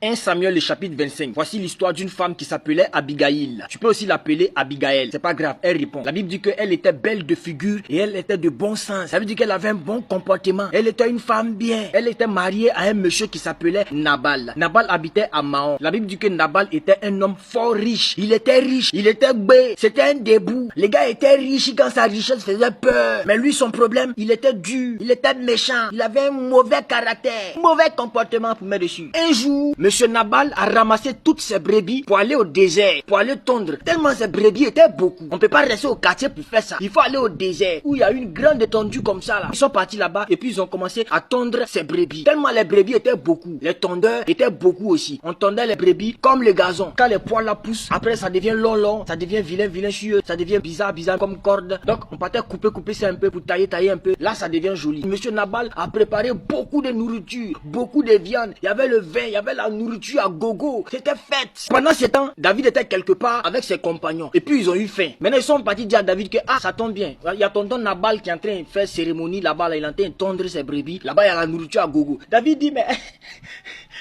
1 Samuel le chapitre 25. Voici l'histoire d'une femme qui s'appelait Abigail. Tu peux aussi l'appeler Abigail. C'est pas grave, elle répond. La Bible dit qu'elle était belle de figure et elle était de bon sens. Ça veut dire qu'elle avait un bon comportement. Elle était une femme bien. Elle était mariée à un monsieur qui s'appelait Nabal. Nabal habitait à Mahon. La Bible dit que Nabal était un homme fort riche. Il était riche. Il était bé. C'était un début. Les gars étaient riches quand sa richesse faisait peur. Mais lui, son problème, il était dur. Il était méchant. Il avait un mauvais caractère. Mauvais comportement pour mettre dessus. Un jour, monsieur Nabal a ramassé toutes ses brebis pour aller au désert, pour aller tondre. Tellement ses brebis étaient beaucoup. On peut pas rester au quartier pour faire ça. Il faut aller au désert où il y a une grande étendue comme ça là. Ils sont partis là-bas et puis ils ont commencé à tondre ses brebis. Tellement les brebis étaient beaucoup. Les tondeurs étaient beaucoup aussi. On tondait les brebis comme le gazon. Quand les poils la poussent, après ça devient long, ça devient vilain chieux, ça devient bizarre comme corde. Donc on partait couper ça un peu pour tailler un peu. Là ça devient joli. Monsieur Nabal a préparé beaucoup de nourriture, beaucoup de viande. Il y avait le vin, il y avait la nourriture à gogo. C'était fête. Pendant ce temps, David était quelque part avec ses compagnons. Et puis ils ont eu faim. Maintenant ils sont partis dire à David que ça tombe bien. Il y a tonton Nabal qui est en train de faire cérémonie là-bas. Là, il est en train de tondre ses brebis. Là-bas il y a la nourriture à gogo. David dit mais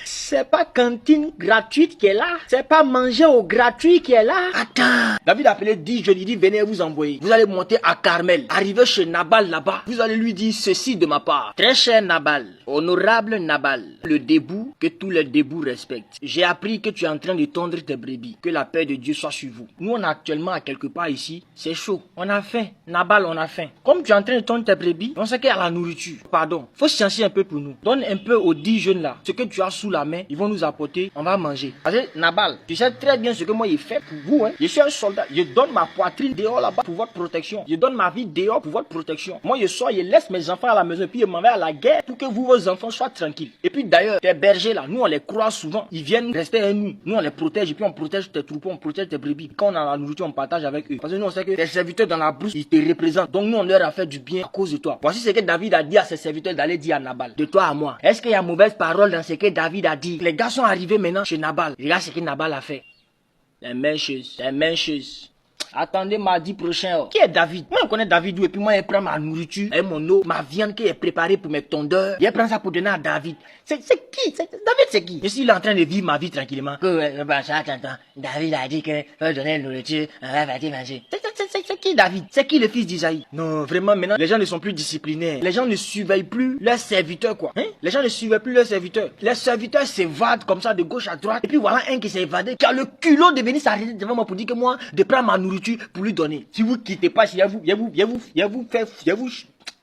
c'est pas cantine gratuite qui est là. C'est pas manger au gratuit qui est là. Attends. David a appelé 10 jeunes. Il dit venez vous envoyer. Vous allez monter à Carmel. Arrivez chez Nabal là-bas. Vous allez lui dire ceci de ma part. Très cher Nabal, honorable Nabal, le début que tous les débouts respectent. J'ai appris que tu es en train de tondre tes brebis. Que la paix de Dieu soit sur vous. Nous on est actuellement à quelque part ici. C'est chaud. On a faim. Nabal, on a faim. Comme tu es en train de tondre tes brebis, on sait qu'il y a la nourriture. Pardon. Faut chercher un peu pour nous. Donne un peu aux 10 jeunes là. Ce que tu as sous la main, ils vont nous apporter. On va manger. Parce que Nabal, tu sais très bien ce que moi j'ai fait pour vous. Hein. Je suis un soldat. Je donne ma poitrine dehors là-bas pour votre protection. Je donne ma vie dehors pour votre protection. Moi je sors, je laisse mes enfants à la maison et puis je m'en vais à la guerre pour que vous, vos enfants, soient tranquilles. Et puis d'ailleurs, tes bergers là, nous on les croit souvent. Ils viennent rester avec nous. Nous on les protège et puis on protège tes troupeaux, on protège tes brebis. Quand on a la nourriture, on partage avec eux. Parce que nous on sait que tes serviteurs dans la brousse, ils te représentent. Donc nous on leur a fait du bien à cause de toi. Voici ce que David a dit à ses serviteurs d'aller dire à Nabal. De toi à moi. Est-ce qu'il y a mauvaise parole dans ce que David a dit? Les gars sont arrivés maintenant chez Nabal. Regarde ce que Nabal a fait. Les mêmes choses. Attendez mardi prochain. Oh. Qui est David? Moi, je connais David et puis moi, je prends ma nourriture et mon eau, ma viande qui est préparée pour mes tondeurs. Je prends ça pour donner à David. C'est qui? David, c'est qui? Je suis là en train de vivre ma vie tranquillement. David a dit que faut donner la nourriture, on va partir manger. C'est qui David? C'est qui le fils d'Isaïe? Non, vraiment, maintenant, les gens ne sont plus disciplinés. Les gens ne surveillent plus leurs serviteurs, quoi. Hein? Les gens ne surveillent plus leurs serviteurs. Les serviteurs s'évadent comme ça de gauche à droite. Et puis voilà un qui s'est évadé, qui a le culot de venir s'arrêter devant moi pour dire que moi, de prendre ma nourriture pour lui donner. Si vous quittez pas, si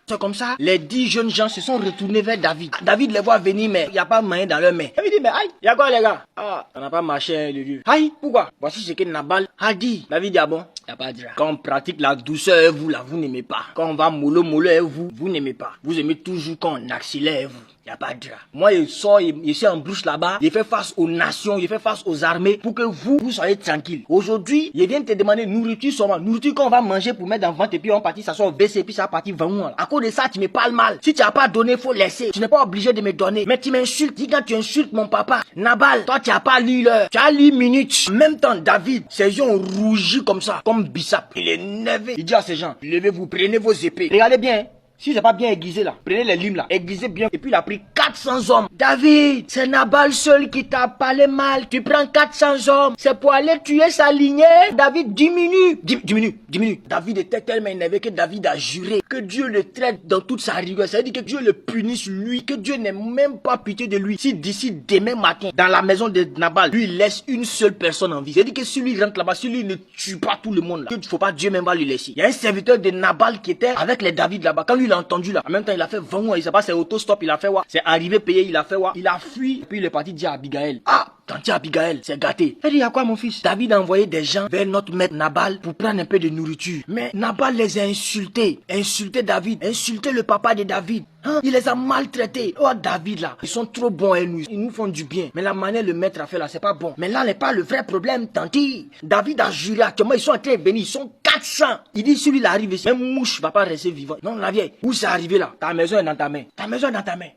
c'est comme ça, les 10 jeunes gens se sont retournés vers David. David les voit venir, mais il n'y a pas moyen dans leur main. David dit, mais aïe, il y a quoi les gars? Ah, on n'a pas marché, hein, le vieux. Aïe, pourquoi? Voici ce que Nabal a dit. David dit, ah bon? Il n'y a pas de drap. Quand on pratique la douceur, vous là, vous n'aimez pas. Quand on va mollo, vous n'aimez pas. Vous aimez toujours quand on accélère, vous. Il n'y a pas de drap. Moi, je sors, je suis en brousse là-bas. Je fais face aux nations, je fais face aux armées pour que vous soyez tranquille. Aujourd'hui, je viens te demander nourriture seulement. Nourriture qu'on va manger pour mettre dans le ventre et puis on partit, ça sort WC et puis ça va partir 20 mois. À cause de ça, tu me parles mal. Si tu n'as pas donné, faut laisser. Tu n'es pas obligé de me donner. Mais tu m'insultes. Dis quand tu insultes mon papa. Nabal, toi, tu n'as pas lu l'heure. Tu as lu minutes. En même temps, David, ses yeux ont rougi comme ça, comme Bissap. Il est énervé. Il dit à ces gens, levez-vous, prenez vos épées. Regardez bien, hein. Si c'est pas bien aiguisé là, prenez les limes là, aiguisez bien. Et puis il a pris 400 hommes. David, c'est Nabal seul qui t'a parlé mal. Tu prends 400 hommes. C'est pour aller tuer sa lignée. David, diminue. Diminue. David était tellement énervé que David a juré que Dieu le traite dans toute sa rigueur. Ça veut dire que Dieu le punisse lui, que Dieu n'ait même pas pitié de lui. Si d'ici demain matin, dans la maison de Nabal, lui il laisse une seule personne en vie. Ça veut dire que si lui rentre là-bas, si lui ne tue pas tout le monde là, il ne faut pas Dieu même va lui laisser. Il y a un serviteur de Nabal qui était avec les David là-bas. Quand lui il a entendu là, en même temps il a fait 20 mois, il sait pas, c'est autostop, il a fait quoi? C'est arrivé payé, il a fait quoi? Il a fui, et puis il est parti dire à Abigail. Ah! Tanti Abigail, c'est gâté. Elle dit, à quoi mon fils? David a envoyé des gens vers notre maître Nabal pour prendre un peu de nourriture. Mais Nabal les a insultés. Insulté David. Insulté le papa de David. Hein? Il les a maltraités. Oh David là, ils sont trop bons à nous. Ils nous font du bien. Mais la manière le maître a fait là, c'est pas bon. Mais là n'est pas le vrai problème, tanti. David a juré actuellement, ils sont en train de venir. Ils sont 400. Il dit, celui là arrive ici. Même mouche va pas rester vivant. Non, la vieille. Où c'est arrivé là? Ta maison est dans ta main. Ta maison est dans ta main.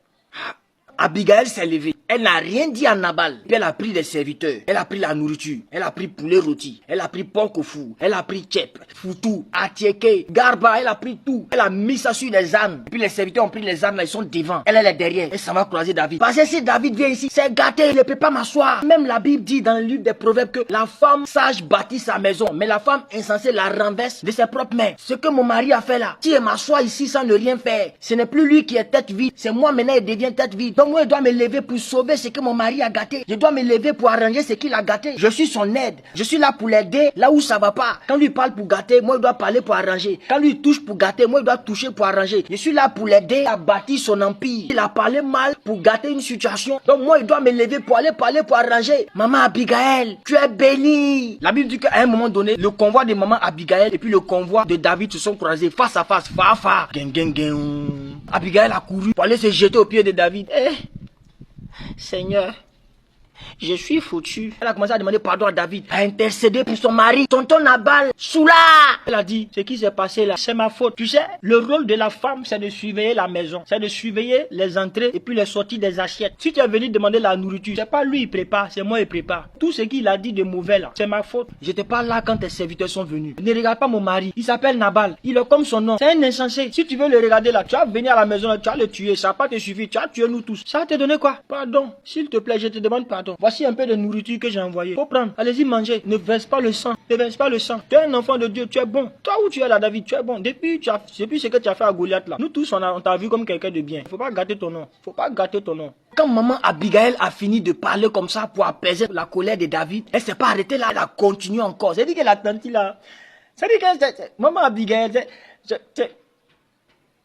Ah. Abigail s'est levée. Elle n'a rien dit à Nabal. Puis elle a pris des serviteurs. Elle a pris la nourriture. Elle a pris poulet rôti. Elle a pris porc au four. Elle a pris tchèp, foutou, atiéké, garba. Elle a pris tout. Elle a mis ça sur les ânes. Puis les serviteurs ont pris les ânes là, ils sont devant. Elle est derrière. Elle s'en va croiser David. Parce que si David vient ici, c'est gâté. Il ne peut pas m'asseoir. Même la Bible dit dans le livre des Proverbes que la femme sage bâtit sa maison. Mais la femme insensée la renverse de ses propres mains. Ce que mon mari a fait là. Si elle m'assoit ici sans ne rien faire, ce n'est plus lui qui est tête vide. C'est moi maintenant, il devient tête vide. Donc moi, je dois me lever pour sauver ce que mon mari a gâté. Je dois me lever pour arranger ce qu'il a gâté. Je suis son aide. Je suis là pour l'aider là où ça va pas. Quand lui parle pour gâter, moi, je dois parler pour arranger. Quand lui touche pour gâter, moi, je dois toucher pour arranger. Je suis là pour l'aider à bâtir son empire. Il a parlé mal pour gâter une situation. Donc moi, je dois me lever pour aller parler pour arranger. Maman Abigail, tu es bénie. La Bible dit qu'à un moment donné, le convoi de maman Abigail et puis le convoi de David se sont croisés face à face. Fa. Abigail a couru pour aller se jeter aux pieds de David. Seigneur, je suis foutu. Elle a commencé à demander pardon à David, à intercéder pour son mari, tonton Nabal, Soula. Elle a dit, ce qui s'est passé là, c'est ma faute. Tu sais, le rôle de la femme, c'est de surveiller la maison. C'est de surveiller les entrées et puis les sorties des assiettes. Si tu es venu demander la nourriture, c'est pas lui il prépare, c'est moi il prépare. Tout ce qu'il a dit de mauvais là, c'est ma faute. J'étais pas là quand tes serviteurs sont venus. Ne regarde pas mon mari, il s'appelle Nabal. Il est comme son nom. C'est un insensé. Si tu veux le regarder là, tu vas venir à la maison, là, tu vas le tuer. Ça va pas te suffire, tu vas tuer nous tous. Ça va te donner quoi? Pardon. S'il te plaît, je te demande pardon. Voici un peu de nourriture que j'ai envoyé. Faut prendre. Allez-y manger. Ne verse pas le sang. Ne verse pas le sang. Tu es un enfant de Dieu. Tu es bon. Toi où tu es là, David, tu es bon. Depuis ce que tu as fait à Goliath là. Nous tous, on t'a vu comme quelqu'un de bien. Faut pas gâter ton nom. Faut pas gâter ton nom. Quand maman Abigail a fini de parler comme ça pour apaiser la colère de David, elle s'est pas arrêtée là. Elle a continué encore. C'est dit qu'elle a tenté là. C'est dit que maman Abigail,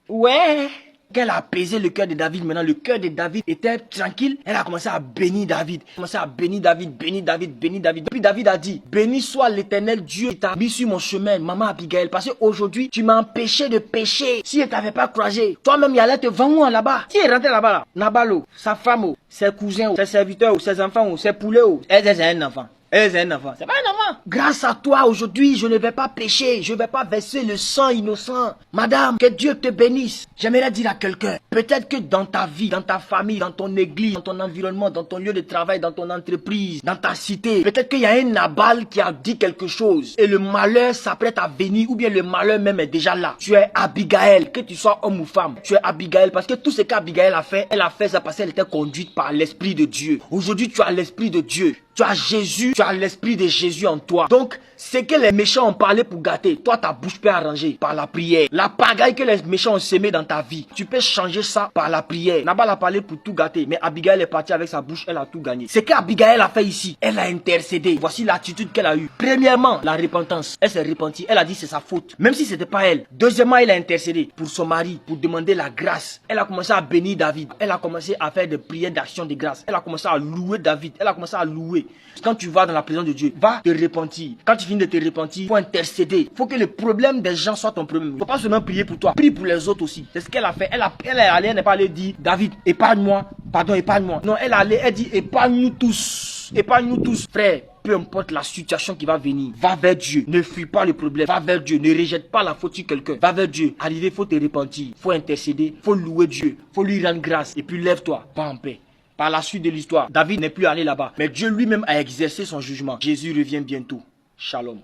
ouais. Qu'elle a apaisé le cœur de David. Maintenant, le cœur de David était tranquille. Elle a commencé à bénir David. Elle a commencé à bénir David, bénir David, bénir David. Puis David a dit, béni soit l'Éternel Dieu qui t'a mis sur mon chemin, maman Abigail. Parce qu'aujourd'hui, tu m'as empêché de pécher. Si elle t'avait pas croisé, toi-même, il allait te vendre là-bas. Si elle rentrait là-bas, là, Nabalo, sa femme, ses cousins, ses serviteurs, ses enfants, ses poulets, elle est un enfant. C'est un enfant. C'est pas un enfant. Grâce à toi, aujourd'hui, je ne vais pas pécher. Je ne vais pas verser le sang innocent. Madame, que Dieu te bénisse. J'aimerais dire à quelqu'un, peut-être que dans ta vie, dans ta famille, dans ton église, dans ton environnement, dans ton lieu de travail, dans ton entreprise, dans ta cité, peut-être qu'il y a un Nabal qui a dit quelque chose et le malheur s'apprête à venir ou bien le malheur même est déjà là. Tu es Abigail, que tu sois homme ou femme. Tu es Abigail parce que tout ce qu'Abigail a fait, elle a fait ça parce qu'elle était conduite par l'Esprit de Dieu. Aujourd'hui, tu as l'Esprit de Dieu. Tu as Jésus, tu as l'Esprit de Jésus en toi. Donc, ce que les méchants ont parlé pour gâter, toi, ta bouche peut arranger par la prière. La pagaille que les méchants ont semé dans ta vie, tu peux changer ça par la prière. Nabal a parlé pour tout gâter, mais Abigail est partie avec sa bouche, elle a tout gagné. Ce qu'Abigail a fait ici, elle a intercédé. Voici l'attitude qu'elle a eue. Premièrement, la repentance. Elle s'est repentie, elle a dit c'est sa faute, même si c'était pas elle. Deuxièmement, elle a intercédé pour son mari, pour demander la grâce. Elle a commencé à bénir David. Elle a commencé à faire des prières d'action de grâce. Elle a commencé à louer David. Elle a commencé à louer. Quand tu vas dans la présence de Dieu, va te repentir. Quand tu finis de te repentir, il faut intercéder. Il faut que le problème des gens soit ton problème. Il ne faut pas seulement prier pour toi. Prie pour les autres aussi. C'est ce qu'elle a fait. Elle est allée, elle n'est pas allée dire, David, épargne-moi. Pardon, épargne-moi. Non, elle est allée, elle dit, épargne-nous tous. Épargne-nous tous, frère. Peu importe la situation qui va venir, va vers Dieu. Ne fuis pas le problème. Va vers Dieu. Ne rejette pas la faute sur quelqu'un. Va vers Dieu. Arrivé, il faut te repentir. Il faut intercéder. Il faut louer Dieu. Il faut lui rendre grâce. Et puis lève-toi. Va en paix. Par la suite de l'histoire, David n'est plus allé là-bas. Mais Dieu lui-même a exercé son jugement. Jésus revient bientôt. Shalom.